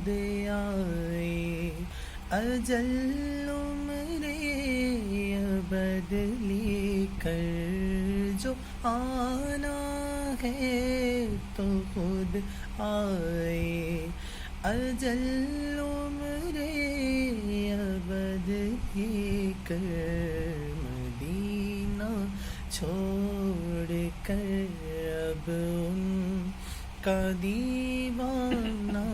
خود آئے، اجل عمرے ابد لے کر جو آنا ہے تو خود آئے، اجل عمرے ابد لے کر مدینہ چھوڑ کر اب ان کا دیوانہ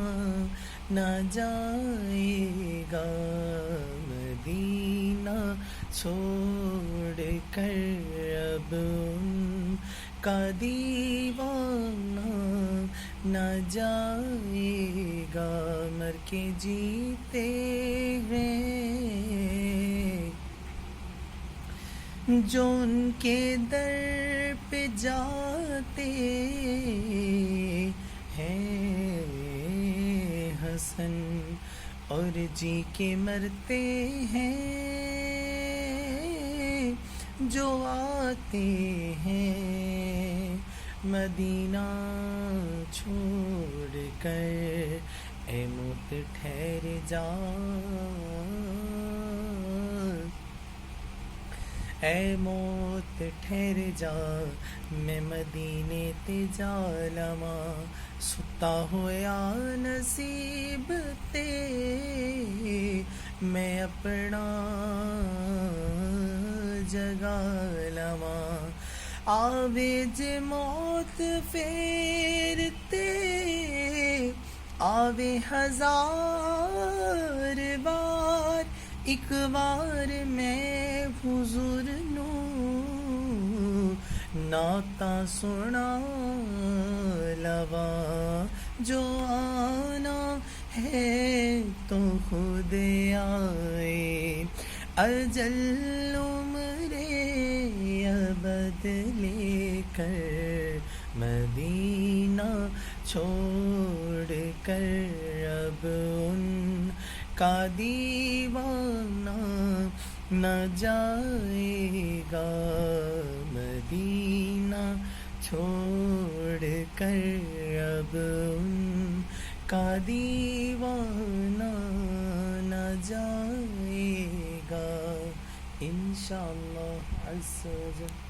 نہ جائے گا، مدینہ چھوڑ کر اب ان کا دیوانہ نہ جائے گا، مر کے جیتے ہیں جو ان کے در پہ جاتے ہیں، حسن اور جی کے مرتے ہیں جو آتے ہیں، مدینہ چھوڑ کر اے موت ٹھہر جا، اے موت ٹھہر جا، میں مدینے تے جا لواں، ستا ہویا نصیب تے میں اپنا جگا لواں، آوے جے موت پھر تے آوے ہزار بار، ایک بار میں حضور نو نعتاں سنا لواں، جو آنا ہے تو خود آئے، اجل عمرے ابد لے کر مدینہ چھوڑ کر اب ان کا دیوانہ نہ جائے گا، مدینہ چھوڑ کر اب ان کا دیوانہ نہ جائے گا، انشاءاللہ عز و جل۔